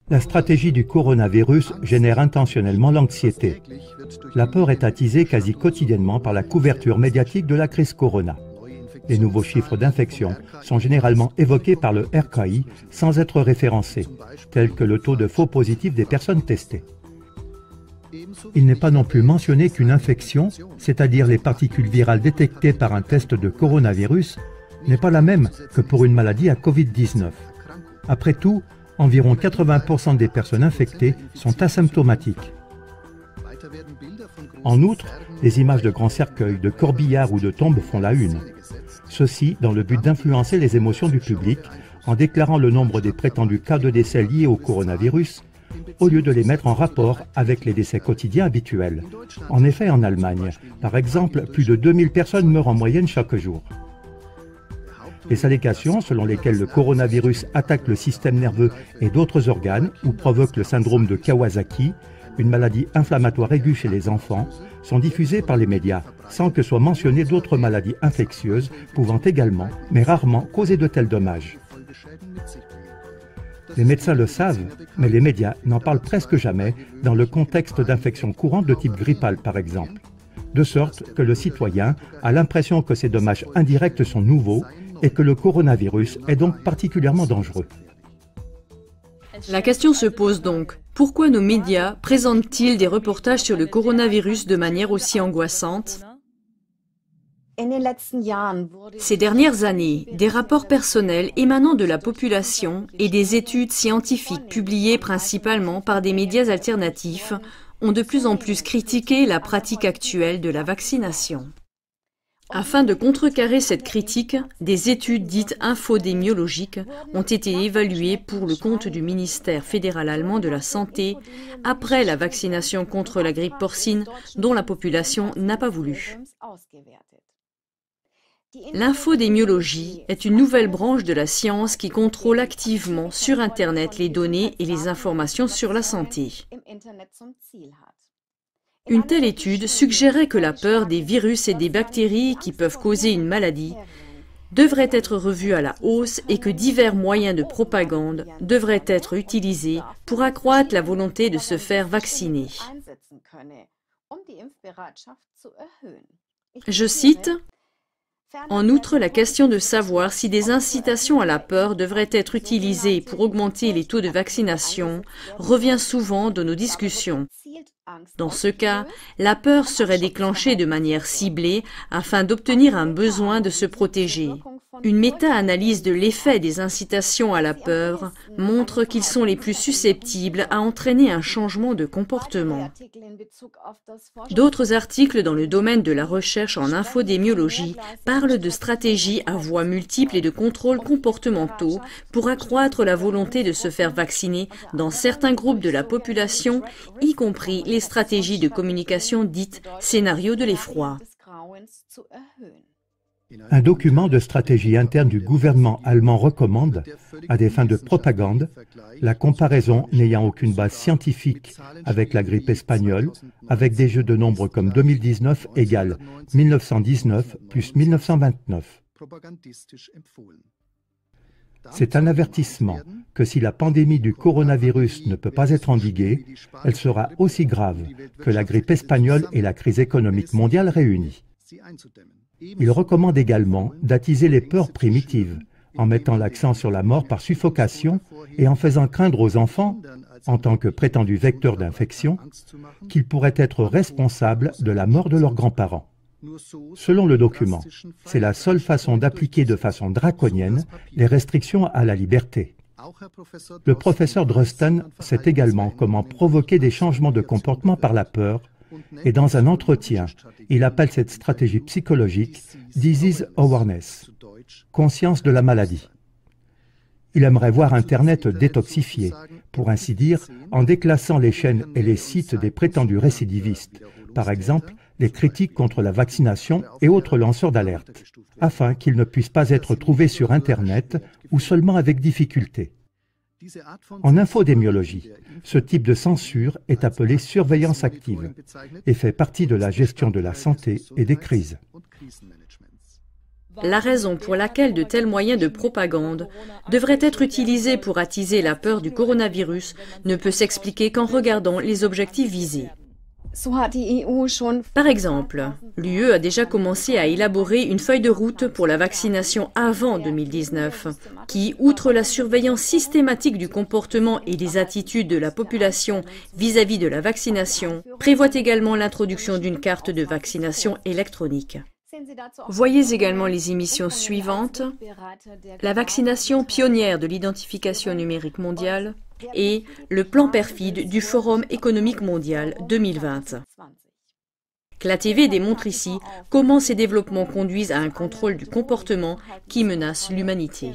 La stratégie du coronavirus génère intentionnellement l'anxiété. La peur est attisée quasi quotidiennement par la couverture médiatique de la crise corona. Les nouveaux chiffres d'infection sont généralement évoqués par le RKI sans être référencés, tels que le taux de faux positifs des personnes testées. Il n'est pas non plus mentionné qu'une infection, c'est-à-dire les particules virales détectées par un test de coronavirus, n'est pas la même que pour une maladie à Covid-19. Après tout, environ 80% des personnes infectées sont asymptomatiques. En outre, les images de grands cercueils, de corbillards ou de tombes font la une. Ceci dans le but d'influencer les émotions du public en déclarant le nombre des prétendus cas de décès liés au coronavirus au lieu de les mettre en rapport avec les décès quotidiens habituels. En effet, en Allemagne, par exemple, plus de 2000 personnes meurent en moyenne chaque jour. Les allégations selon lesquelles le coronavirus attaque le système nerveux et d'autres organes ou provoque le syndrome de Kawasaki, une maladie inflammatoire aiguë chez les enfants, sont diffusées par les médias sans que soient mentionnées d'autres maladies infectieuses pouvant également, mais rarement, causer de tels dommages. Les médecins le savent, mais les médias n'en parlent presque jamais dans le contexte d'infections courantes de type grippal par exemple, de sorte que le citoyen a l'impression que ces dommages indirects sont nouveaux et que le coronavirus est donc particulièrement dangereux. La question se pose donc, pourquoi nos médias présentent-ils des reportages sur le coronavirus de manière aussi angoissante ? Ces dernières années, des rapports personnels émanant de la population et des études scientifiques publiées principalement par des médias alternatifs ont de plus en plus critiqué la pratique actuelle de la vaccination. Afin de contrecarrer cette critique, des études dites infodémiologiques ont été évaluées pour le compte du ministère fédéral allemand de la Santé après la vaccination contre la grippe porcine dont la population n'a pas voulu. L'infodémiologie est une nouvelle branche de la science qui contrôle activement sur Internet les données et les informations sur la santé. Une telle étude suggérait que la peur des virus et des bactéries qui peuvent causer une maladie devrait être revue à la hausse et que divers moyens de propagande devraient être utilisés pour accroître la volonté de se faire vacciner. Je cite: en outre, la question de savoir si des incitations à la peur devraient être utilisées pour augmenter les taux de vaccination revient souvent dans nos discussions. Dans ce cas, la peur serait déclenchée de manière ciblée afin d'obtenir un besoin de se protéger. Une méta-analyse de l'effet des incitations à la peur montre qu'ils sont les plus susceptibles à entraîner un changement de comportement. D'autres articles dans le domaine de la recherche en infodémiologie parlent de stratégies à voies multiples et de contrôles comportementaux pour accroître la volonté de se faire vacciner dans certains groupes de la population, y compris les stratégies de communication dites scénario de l'effroi. Un document de stratégie interne du gouvernement allemand recommande, à des fins de propagande, la comparaison n'ayant aucune base scientifique avec la grippe espagnole, avec des jeux de nombres comme 2019 égale 1919 plus 1929. C'est un avertissement que si la pandémie du coronavirus ne peut pas être endiguée, elle sera aussi grave que la grippe espagnole et la crise économique mondiale réunies. Il recommande également d'attiser les peurs primitives, en mettant l'accent sur la mort par suffocation et en faisant craindre aux enfants, en tant que prétendus vecteurs d'infection, qu'ils pourraient être responsables de la mort de leurs grands-parents. Selon le document, c'est la seule façon d'appliquer de façon draconienne les restrictions à la liberté. Le professeur Drosten sait également comment provoquer des changements de comportement par la peur, et dans un entretien, il appelle cette stratégie psychologique « disease awareness », conscience de la maladie. Il aimerait voir Internet détoxifié, pour ainsi dire, en déclassant les chaînes et les sites des prétendus récidivistes, par exemple les critiques contre la vaccination et autres lanceurs d'alerte, afin qu'ils ne puissent pas être trouvés sur Internet ou seulement avec difficulté. En infodémiologie, ce type de censure est appelé surveillance active et fait partie de la gestion de la santé et des crises. La raison pour laquelle de tels moyens de propagande devraient être utilisés pour attiser la peur du coronavirus ne peut s'expliquer qu'en regardant les objectifs visés. Par exemple, l'UE a déjà commencé à élaborer une feuille de route pour la vaccination avant 2019, qui, outre la surveillance systématique du comportement et des attitudes de la population vis-à-vis de la vaccination, prévoit également l'introduction d'une carte de vaccination électronique. Voyez également les émissions suivantes, la vaccination pionnière de l'identification numérique mondiale et le plan perfide du Forum économique mondial 2020. CLA TV démontre ici comment ces développements conduisent à un contrôle du comportement qui menace l'humanité.